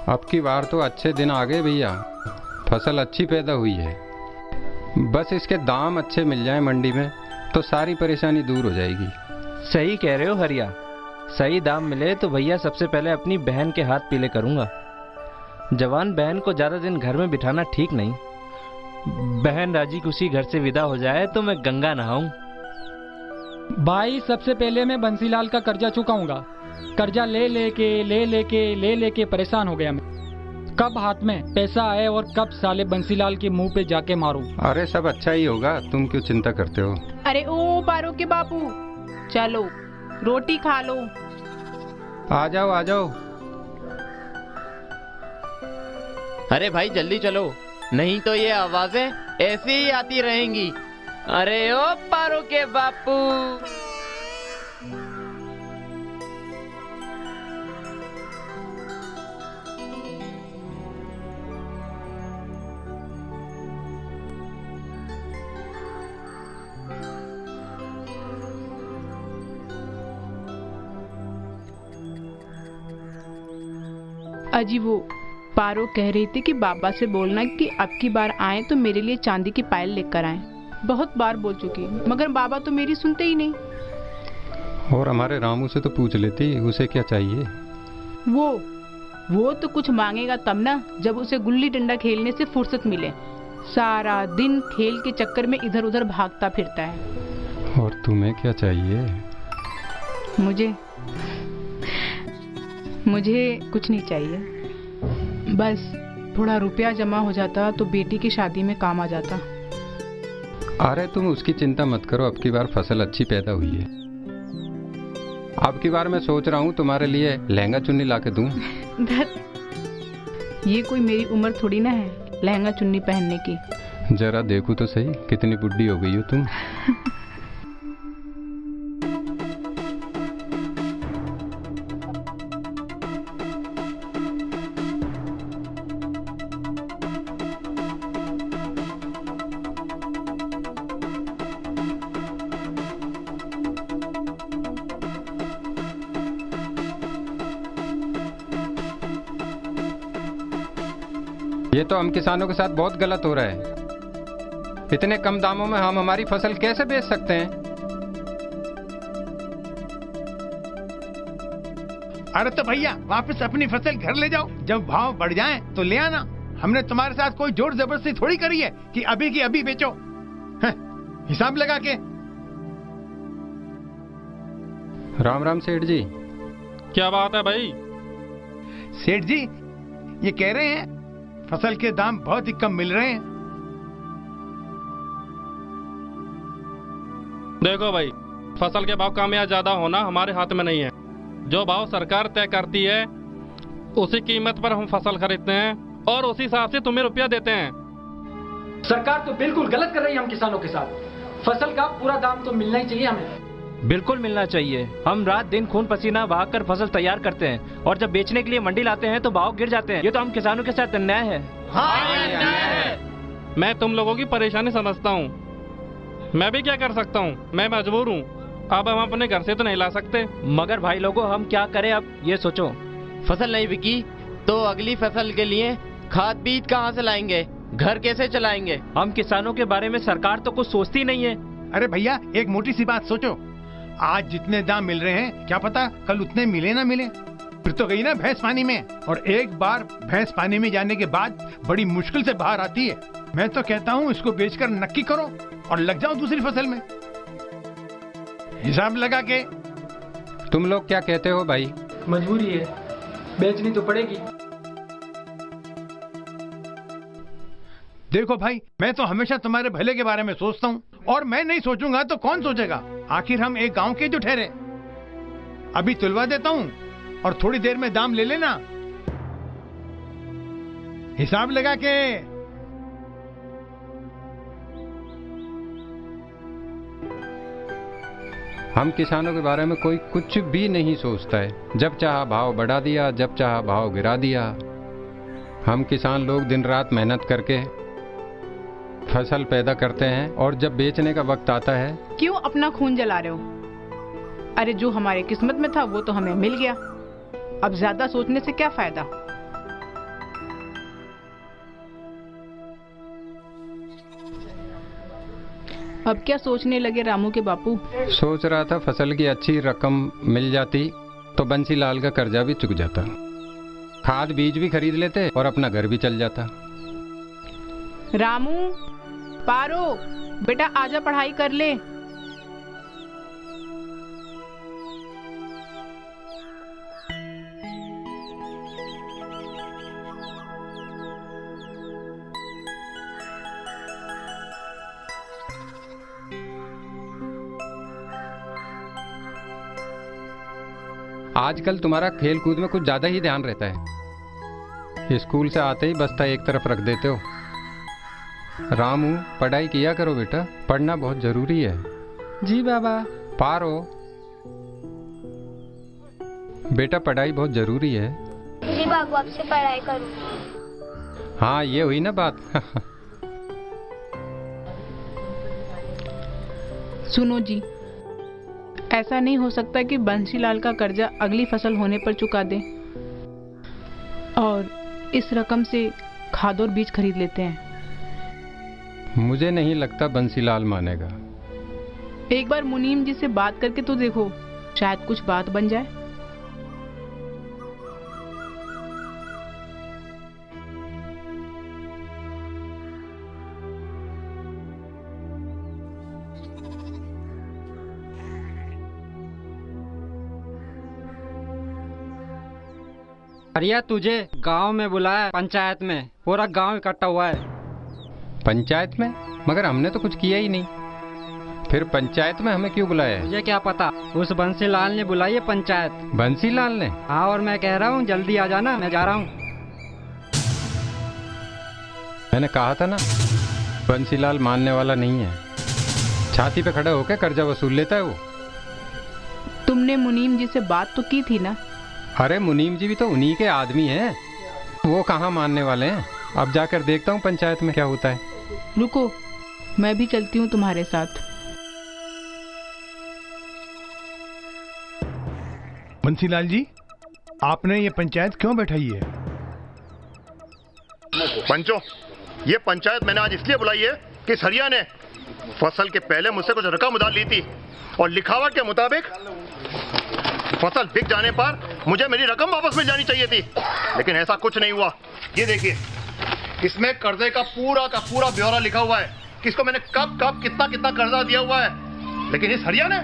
अब की बार तो अच्छे दिन आ गए भैया, फसल अच्छी पैदा हुई है। बस इसके दाम अच्छे मिल जाएं मंडी में तो सारी परेशानी दूर हो जाएगी। सही कह रहे हो हरिया, सही दाम मिले तो भैया सबसे पहले अपनी बहन के हाथ पीले करूंगा। जवान बहन को ज्यादा दिन घर में बिठाना ठीक नहीं। बहन राजी खुशी घर से विदा हो जाए तो मैं गंगा नहाऊं। भाई सबसे पहले मैं बंसीलाल का कर्जा चुकाऊंगा। कर्जा ले लेके परेशान हो गया मैं। कब हाथ में पैसा आए और कब साले बंसीलाल के मुंह पे जाके मारूं। अरे सब अच्छा ही होगा, तुम क्यों चिंता करते हो। अरे ओ पारो के बापू, चलो रोटी खा लो। आ जाओ आ जाओ। अरे भाई जल्दी चलो, नहीं तो ये आवाजें ऐसी ही आती रहेंगी। अरे ओ पारो के बापू। अजी वो पारो कह रही थी कि बाबा से बोलना कि अब की बार आए तो मेरे लिए चांदी की पायल लेकर आए। बहुत बार बोल चुकी मगर बाबा तो मेरी सुनते ही नहीं। और हमारे रामू से तो पूछ लेती, उसे क्या चाहिए। वो तो कुछ मांगेगा तब ना, जब उसे गुल्ली डंडा खेलने से फुर्सत मिले। सारा दिन खेल के चक्कर में इधर उधर भागता फिरता है। और तुम्हें क्या चाहिए। मुझे कुछ नहीं चाहिए, बस थोड़ा रुपया जमा हो जाता तो बेटी की शादी में काम आ जाता। अरे तुम उसकी चिंता मत करो, अब की बार फसल अच्छी पैदा हुई है। अब की बार मैं सोच रहा हूँ तुम्हारे लिए लहंगा चुन्नी ला के दूँ। ये कोई मेरी उम्र थोड़ी ना है लहंगा चुन्नी पहनने की। जरा देखो तो सही, कितनी बुढ़ी हो गई हो तुम। ये तो हम किसानों के साथ बहुत गलत हो रहा है। इतने कम दामों में हम हमारी फसल कैसे बेच सकते हैं। अरे तो भैया वापस अपनी फसल घर ले जाओ, जब भाव बढ़ जाए तो ले आना। हमने तुम्हारे साथ कोई जोर जबरदस्ती थोड़ी करी है कि अभी की अभी बेचो। हिसाब लगा के। राम राम सेठ जी। क्या बात है भाई। सेठ जी ये कह रहे हैं फसल के दाम बहुत ही कम मिल रहे हैं। देखो भाई, फसल के भाव कम या ज्यादा होना हमारे हाथ में नहीं है। जो भाव सरकार तय करती है उसी कीमत पर हम फसल खरीदते हैं और उसी हिसाब से तुम्हें रुपया देते हैं। सरकार तो बिल्कुल गलत कर रही है हम किसानों के साथ। फसल का पूरा दाम तो मिलना ही चाहिए हमें। बिल्कुल मिलना चाहिए। हम रात दिन खून पसीना बहाकर फसल तैयार करते हैं और जब बेचने के लिए मंडी लाते हैं तो भाव गिर जाते हैं। ये तो हम किसानों के साथ अन्याय है। हाँ, अन्याय है। मैं तुम लोगों की परेशानी समझता हूँ, मैं भी क्या कर सकता हूँ, मैं मजबूर हूँ। अब हम अपने घर से तो नहीं ला सकते। मगर भाई लोगों हम क्या करें, अब ये सोचो। फसल नहीं बिकी तो अगली फसल के लिए खाद बीज कहाँ से लाएंगे, घर कैसे चलाएंगे। हम किसानों के बारे में सरकार तो कुछ सोचती नहीं है। अरे भैया एक मोटी सी बात सोचो, आज जितने दाम मिल रहे हैं क्या पता कल उतने मिले ना मिले। फिर तो गई ना भैंस पानी में, और एक बार भैंस पानी में जाने के बाद बड़ी मुश्किल से बाहर आती है। मैं तो कहता हूँ इसको बेचकर नक्की करो और लग जाओ दूसरी फसल में। हिसाब लगा के। तुम लोग क्या कहते हो भाई। मजबूरी है, बेचनी तो पड़ेगी। देखो भाई मैं तो हमेशा तुम्हारे भले के बारे में सोचता हूँ, और मैं नहीं सोचूंगा तो कौन सोचेगा। आखिर हम एक गांव के जो ठहरे। अभी तुलवा देता हूँ और थोड़ी देर में दाम ले लेना। हिसाब लगा के। हम किसानों के बारे में कोई कुछ भी नहीं सोचता है। जब चाहा भाव बढ़ा दिया, जब चाहा भाव गिरा दिया। हम किसान लोग दिन रात मेहनत करके फसल पैदा करते हैं और जब बेचने का वक्त आता है। क्यों अपना खून जला रहे हो। अरे जो हमारे किस्मत में था वो तो हमें मिल गया, अब ज्यादा सोचने से क्या फायदा। अब क्या सोचने लगे रामू के बापू? सोच रहा था फसल की अच्छी रकम मिल जाती तो बंसीलाल का कर्जा भी चुक जाता, खाद बीज भी खरीद लेते और अपना घर भी चल जाता। रामू, पारो, बेटा आजा पढ़ाई कर ले। आजकल तुम्हारा खेल कूद में कुछ ज्यादा ही ध्यान रहता है। स्कूल से आते ही बस्ता एक तरफ रख देते हो। रामू, पढ़ाई किया करो बेटा, पढ़ना बहुत जरूरी है। जी बाबा। पारो, बेटा पढ़ाई बहुत जरूरी है। जी बाबू, आपसे पढ़ाई करूँ। हाँ, ये हुई ना बात। सुनो जी, ऐसा नहीं हो सकता कि बंसीलाल का कर्जा अगली फसल होने पर चुका दे और इस रकम से खाद और बीज खरीद लेते हैं। मुझे नहीं लगता बंसीलाल मानेगा। एक बार मुनीम जी से बात करके तो देखो, शायद कुछ बात बन जाए। हरिया, तुझे गांव में बुलाया, पंचायत में पूरा गांव इकट्ठा हुआ है। पंचायत में? मगर हमने तो कुछ किया ही नहीं। फिर पंचायत में हमें क्यों बुलाया है? मुझे क्या पता, उस बंसीलाल ने बुलाई है पंचायत। बंसीलाल ने? हाँ, और मैं कह रहा हूँ जल्दी आ जाना, मैं जा रहा हूँ। मैंने कहा था ना, बंसीलाल मानने वाला नहीं है। छाती पे खड़ा होकर कर्जा वसूल लेता है वो। तुमने मुनीम जी से बात तो की थी ना? अरे मुनीम जी भी तो उन्हीं के आदमी हैं, वो कहाँ मानने वाले हैं। अब जाकर देखता हूँ पंचायत में क्या होता है। रुको, मैं भी चलती हूँ तुम्हारे साथ। बंसीलाल जी, आपने ये पंचायत क्यों बैठाई है? पंचो, ये पंचायत मैंने आज इसलिए बुलाई है कि सरिया ने फसल के पहले मुझसे कुछ रकम उधार ली थी और लिखावट के मुताबिक फसल बिक जाने पर मुझे मेरी रकम वापस मिल जानी चाहिए थी, लेकिन ऐसा कुछ नहीं हुआ। ये देखिए, इसमें कर्जे का पूरा ब्यौरा लिखा हुआ है, किसको मैंने कब कब कितना कितना कर्जा दिया हुआ है, लेकिन इस हरिया ने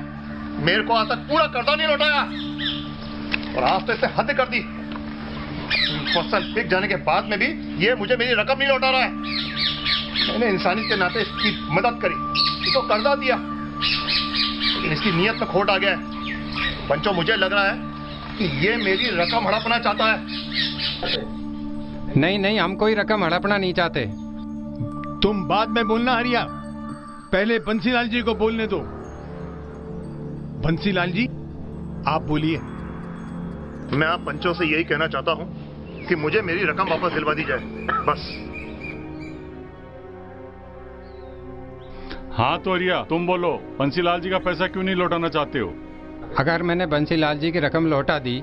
मेरे को आज तक पूरा कर्जा नहीं लौटाया और आज तो इसने हद कर दी। फसल बिक जाने के बाद में भी ये मुझे मेरी रकम नहीं लौटा रहा है। मैंने इंसानियत के नाते इसकी मदद करी, इसको कर्जा दिया, लेकिन इसकी नीयत में खोट आ गया है। पंचो, मुझे लग रहा है कि ये मेरी रकम हड़पना चाहता है। नहीं नहीं, हम कोई रकम हड़पना नहीं चाहते। तुम बाद में बोलना हरिया, पहले बंसीलाल जी को बोलने दो। बंसीलाल जी, आप बोलिए। मैं आप पंचों से यही कहना चाहता हूं कि मुझे मेरी रकम वापस दिलवा दी जाए, बस। हाँ तो हरिया, तुम बोलो, बंसीलाल जी का पैसा क्यों नहीं लौटाना चाहते हो? अगर मैंने बंसीलाल जी की रकम लौटा दी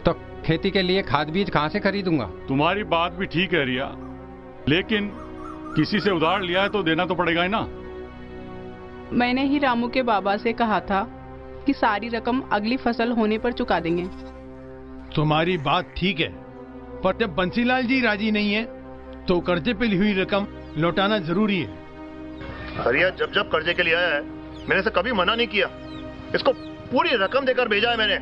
तो खेती के लिए खाद बीज कहाँ से खरीदूंगा? तुम्हारी बात भी ठीक है हरिया, लेकिन किसी से उधार लिया है तो देना तो पड़ेगा ही ना। मैंने ही रामू के बाबा से कहा था कि सारी रकम अगली फसल होने पर चुका देंगे। तुम्हारी बात ठीक है, पर जब बंसीलाल जी राजी नहीं है तो कर्जे पे ली हुई रकम लौटाना जरूरी है। हरिया जब जब कर्जे के लिए आया है, मैंने इसे कभी मना नहीं किया। इसको पूरी रकम देकर भेजा है मैंने।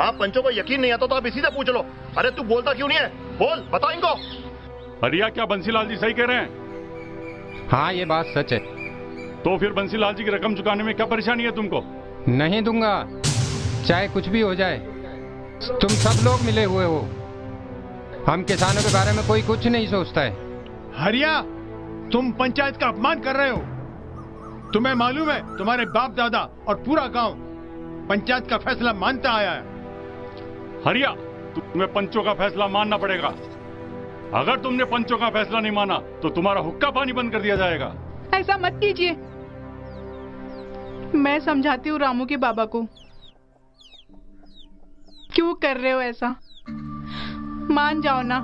आप पंचों को यकीन नहीं आता तो आप इसी से पूछ लो। अरे तू बोलता क्यों नहीं है? बोल, बता इनको। हरिया, क्या बंसीलाल जी सही कह रहे हैं? हाँ, ये बात सच है। तो फिर बंसीलाल जी की रकम चुकाने में क्या परेशानी है तुमको? नहीं दूंगा, चाहे कुछ भी हो जाए। तुम सब लोग मिले हुए हो, हम किसानों के बारे में कोई कुछ नहीं सोचता है। हरिया, तुम पंचायत का अपमान कर रहे हो। तुम्हें मालूम है, तुम्हारे बाप दादा और पूरा गांव पंचायत का फैसला मानता आया है। हरिया, तुम्हें पंचों का फैसला मानना पड़ेगा। अगर तुमने पंचों का फैसला नहीं माना तो तुम्हारा हुक्का पानी बंद कर दिया जाएगा। ऐसा मत कीजिए, मैं समझाती हूँ रामू के बाबा को। क्यों कर रहे हो ऐसा? मान जाओ ना,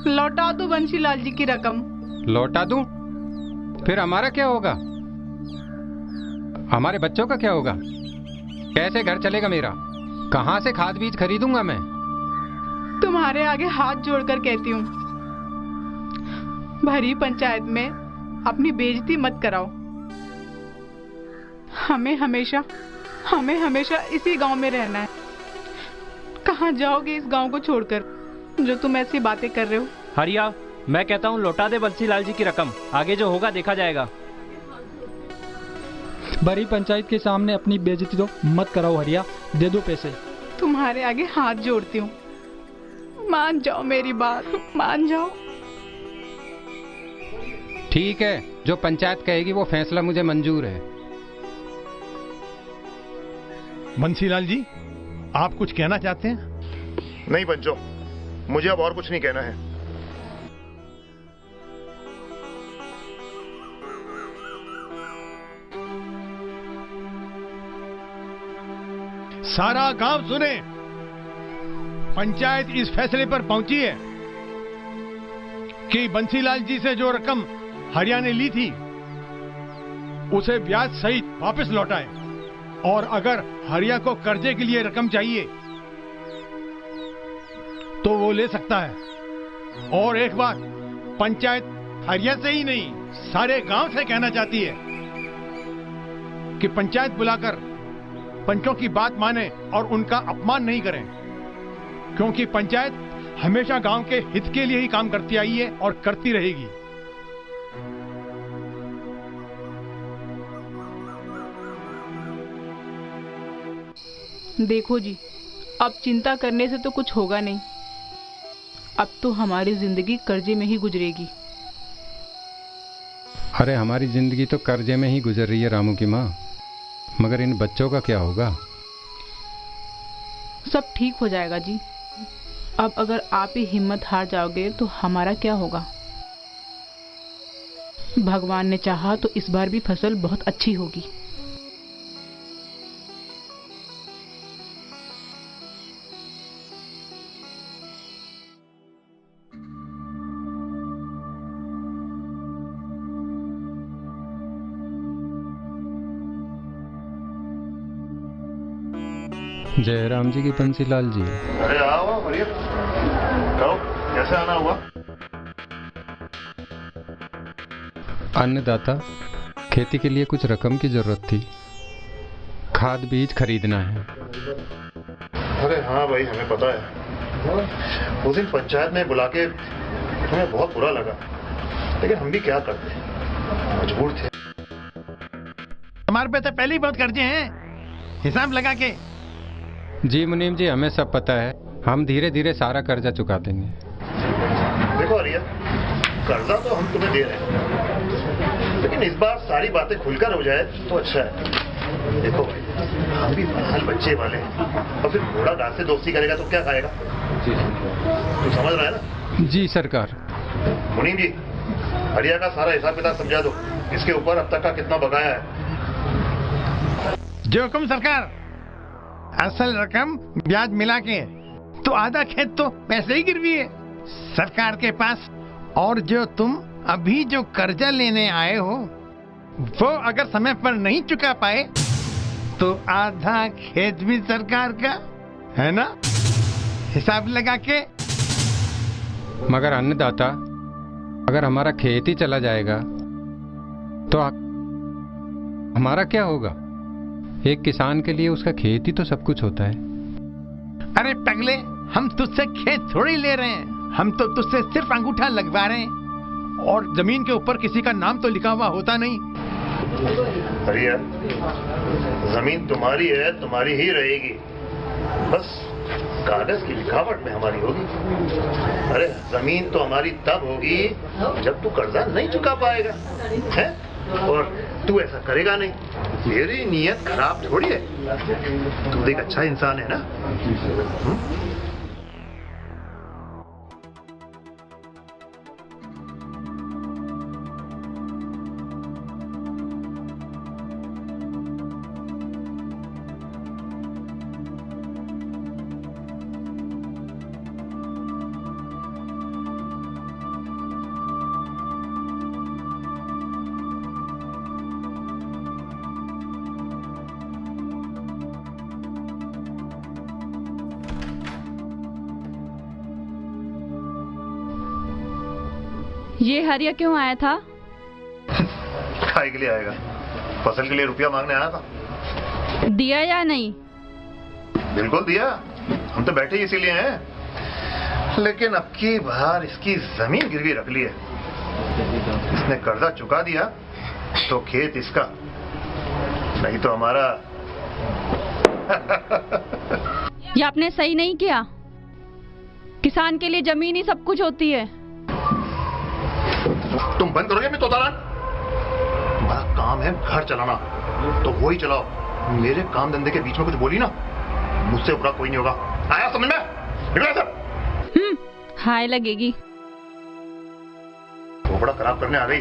लौटा दो बंसीलाल जी की रकम। लौटा दूं? फिर हमारा क्या होगा? हमारे बच्चों का क्या होगा? कैसे घर चलेगा मेरा? कहां से खाद बीज खरीदूंगा मैं? तुम्हारे आगे हाथ जोड़कर कहती हूँ, भरी पंचायत में अपनी बेइज्जती मत कराओ। हमें हमेशा इसी गांव में रहना है। कहाँ जाओगे इस गांव को छोड़कर, जो तुम ऐसी बातें कर रहे हो? हरिया, मैं कहता हूँ लौटा दे बंसीलाल जी की रकम, आगे जो होगा देखा जाएगा। बड़ी पंचायत के सामने अपनी बेइज्जती तो मत कराओ हरिया, दे दो पैसे। तुम्हारे आगे हाथ जोड़ती हूँ, मान जाओ मेरी बात, मान जाओ। ठीक है, जो पंचायत कहेगी वो फैसला मुझे मंजूर है। बंसीलाल जी, आप कुछ कहना चाहते हैं? नहीं पंचो, मुझे अब और कुछ नहीं कहना है। सारा गांव सुने, पंचायत इस फैसले पर पहुंची है कि बंसीलाल जी से जो रकम हरिया ने ली थी उसे ब्याज सहित वापस लौटाए, और अगर हरिया को कर्जे के लिए रकम चाहिए तो वो ले सकता है। और एक बात पंचायत हरिया से ही नहीं, सारे गांव से कहना चाहती है कि पंचायत बुलाकर पंचों की बात माने और उनका अपमान नहीं करें, क्योंकि पंचायत हमेशा गांव के हित के लिए ही काम करती आई है और करती रहेगी। देखो जी, अब चिंता करने से तो कुछ होगा नहीं। अब तो हमारी जिंदगी कर्जे में ही गुजरेगी। अरे हमारी जिंदगी तो कर्जे में ही गुजर रही है रामू की माँ, मगर इन बच्चों का क्या होगा? सब ठीक हो जाएगा जी। अब अगर आप ही हिम्मत हार जाओगे तो हमारा क्या होगा? भगवान ने चाहा तो इस बार भी फसल बहुत अच्छी होगी। जयराम जी की बंसीलाल जी। अरे आओ हरिया, कहो कैसे आना हुआ? अन्नदाता, खेती के लिए कुछ रकम की जरूरत थी, खाद बीज खरीदना है। अरे हाँ भाई, हमें पता है। उस दिन पंचायत में बुला के हमें बहुत बुरा लगा, लेकिन हम भी क्या करते, मजबूर थे। हमारे पे तो पहले ही बहुत कर्जे हैं, हिसाब लगा के। जी मुनीम जी, हमें सब पता है, हम धीरे धीरे सारा कर्जा चुका देंगे। देखो हरिया, कर्जा तो हम तुम्हें दे रहे हैं, लेकिन इस बार सारी बातें खुलकर हो जाए तो अच्छा है। देखो हम भी हाल बच्चे वाले हैं, और फिर घोड़ा घास से दोस्ती करेगा तो क्या खाएगा? जी तू समझ रहा है ना? जी सरकार। मुनीम जी, हरिया का सारा हिसाब किताब समझा दो, इसके ऊपर अब तक का कितना बकाया है। जो हुक्म सरकार। असल रकम ब्याज मिला के तो आधा खेत तो पैसे ही गिरवी है सरकार के पास, और जो तुम अभी जो कर्जा लेने आए हो वो अगर समय पर नहीं चुका पाए तो आधा खेत भी सरकार का है ना, हिसाब लगा के। मगर अन्नदाता, अगर हमारा खेत ही चला जाएगा तो हमारा क्या होगा? एक किसान के लिए उसका खेत ही तो सब कुछ होता है। अरे पगले, हम तुझसे खेत थोड़ी ले रहे हैं, हम तो तुझसे सिर्फ अंगूठा लगवा रहे हैं, और जमीन के ऊपर किसी का नाम तो लिखा हुआ होता नहीं। हरिया, जमीन तुम्हारी है, तुम्हारी ही रहेगी, बस कागज की लिखावट में हमारी होगी। अरे जमीन तो हमारी तब होगी जब तू कर्जा नहीं चुका पाएगा, है? और तू ऐसा करेगा नहीं, मेरी नीयत खराब थोड़ी है। तू एक अच्छा इंसान है ना? ये हरिया क्यों आया था? खाए के लिए आएगा, फसल के लिए रुपया मांगने आया था। दिया या नहीं? बिल्कुल दिया, हम तो बैठे ही इसीलिए हैं। लेकिन अब की बार इसकी जमीन गिरवी रख ली है। इसने कर्जा चुका दिया तो खेत इसका, नहीं तो हमारा। ये आपने सही नहीं किया। किसान के लिए जमीन ही सब कुछ होती है। तुम बंद करोगे मैं तोतालान? तुम्हारा काम है घर चलाना, तो वो ही चलाओ। मेरे काम धंधे के बीच में कुछ बोली ना, मुझसे बुरा कोई नहीं होगा। आया समझ में? निकलो सर। हाय लगेगी। वो बड़ा खराब करने आ गई।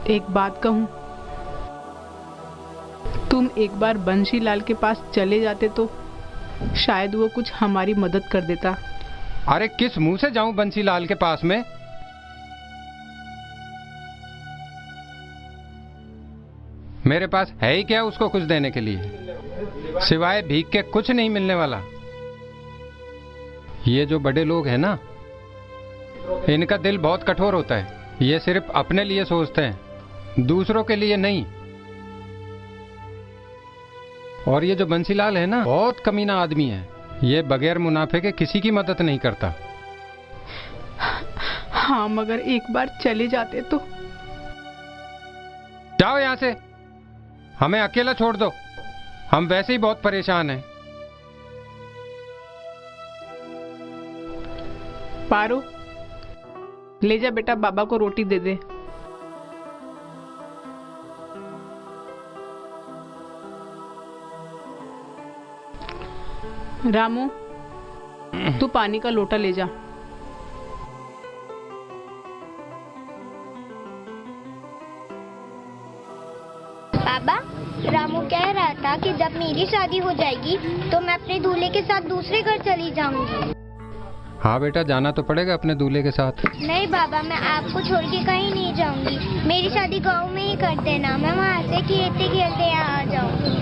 एक बात कहूं, तुम एक बार बंशीलाल के पास चले जाते तो शायद वो कुछ हमारी मदद कर देता। अरे किस मुंह से जाऊं बंसीलाल के पास में? मेरे पास है ही क्या उसको कुछ देने के लिए, सिवाय भीख के कुछ नहीं मिलने वाला। ये जो बड़े लोग हैं ना, इनका दिल बहुत कठोर होता है। ये सिर्फ अपने लिए सोचते हैं, दूसरों के लिए नहीं। और ये जो बंसीलाल है ना, बहुत कमीना आदमी है। ये बगैर मुनाफे के किसी की मदद नहीं करता। हाँ, मगर एक बार चले जाते तो। जाओ यहां से, हमें अकेला छोड़ दो। हम वैसे ही बहुत परेशान हैं। पारो, ले जा बेटा, बाबा को रोटी दे दे। रामू, तू पानी का लोटा ले जा। पापा, रामू कह रहा था कि जब मेरी शादी हो जाएगी तो मैं अपने दूल्हे के साथ दूसरे घर चली जाऊंगी। हाँ बेटा, जाना तो पड़ेगा अपने दूल्हे के साथ। नहीं बाबा, मैं आपको छोड़ के कहीं नहीं जाऊंगी। मेरी शादी गांव में ही कर देना, मैं वहाँ से खेलते खेलते यहाँ आ जाऊंगी।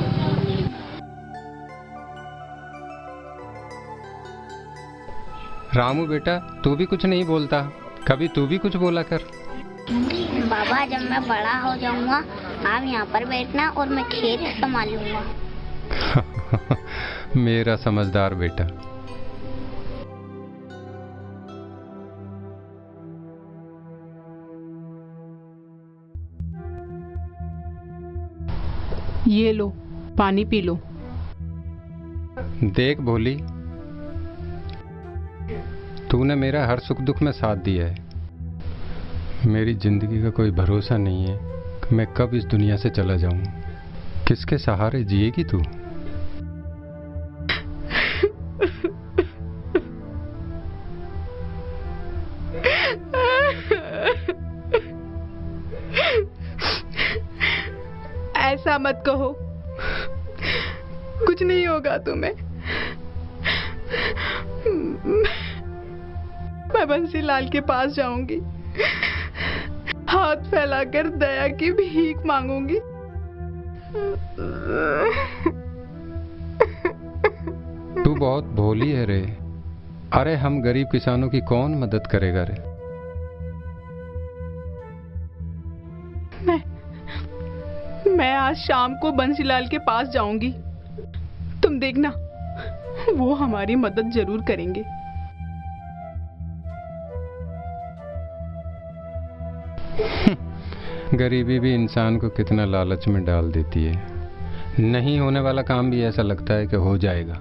रामू बेटा, तू भी कुछ नहीं बोलता, कभी तू भी कुछ बोला कर। बाबा, जब मैं बड़ा हो जाऊंगा आप यहाँ पर बैठना और मैं खेत संभालूंगा। मेरा समझदार बेटा। ये लो, पानी पी लो। देख भोली, तूने मेरा हर सुख दुख में साथ दिया है। मेरी जिंदगी का कोई भरोसा नहीं है कि मैं कब इस दुनिया से चला जाऊं। किसके सहारे जिएगी तू? ऐसा मत कहो, कुछ नहीं होगा तुम्हें। मैं बंसीलाल के पास जाऊंगी, हाथ फैलाकर दया की भीख मांगूंगी। तू बहुत भोली है रे। अरे हम गरीब किसानों की कौन मदद करेगा रे? मैं आज शाम को बंसीलाल के पास जाऊंगी, तुम देखना, वो हमारी मदद जरूर करेंगे। गरीबी भी इंसान को कितना लालच में डाल देती है। नहीं होने वाला काम भी ऐसा लगता है कि हो जाएगा।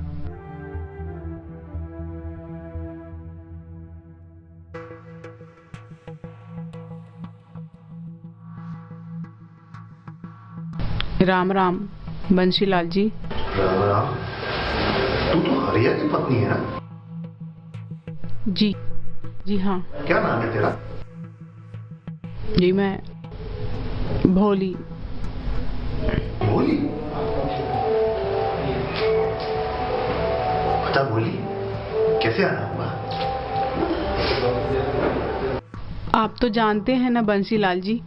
राम राम बंशीलाल जी। राम राम। तू तो हरिया की पत्नी है ना? जी जी हाँ। क्या नाम है तेरा? जी मैं भोली। भोली? बता भोली, कैसे आना हुआ? आप तो जानते हैं ना बंसीलाल जी,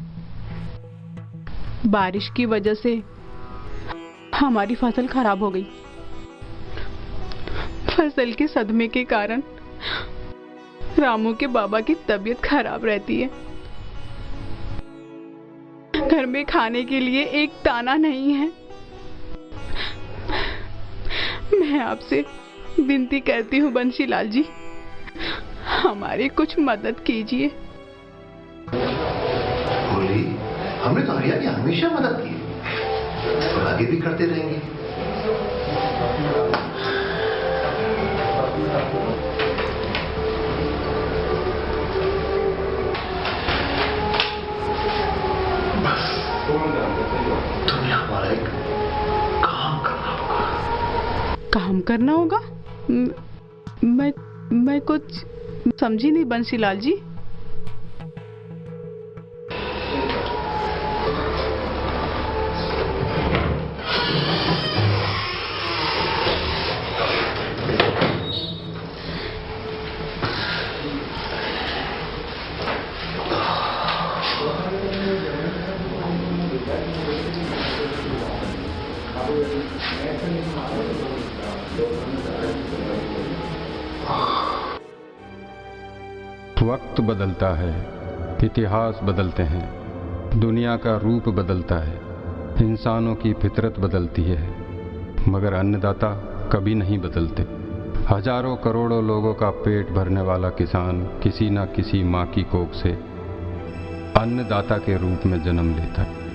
बारिश की वजह से हमारी फसल खराब हो गई। फसल के सदमे के कारण रामू के बाबा की तबीयत खराब रहती है। घर में खाने के लिए एक दाना नहीं है। मैं आपसे विनती करती हूँ बंसीलाल जी, हमारी कुछ मदद कीजिए। भोली, हमने तो हरिया की हमेशा मदद की और आगे भी करते रहेंगे। बस तुम्हें हमारा एक काम करना होगा। काम करना होगा? मैं कुछ समझी नहीं बंसीलाल जी। वक्त बदलता है, इतिहास बदलते हैं, दुनिया का रूप बदलता है, इंसानों की फितरत बदलती है, मगर अन्नदाता कभी नहीं बदलते। हजारों करोड़ों लोगों का पेट भरने वाला किसान किसी न किसी माँ की कोख से अन्नदाता के रूप में जन्म लेता है।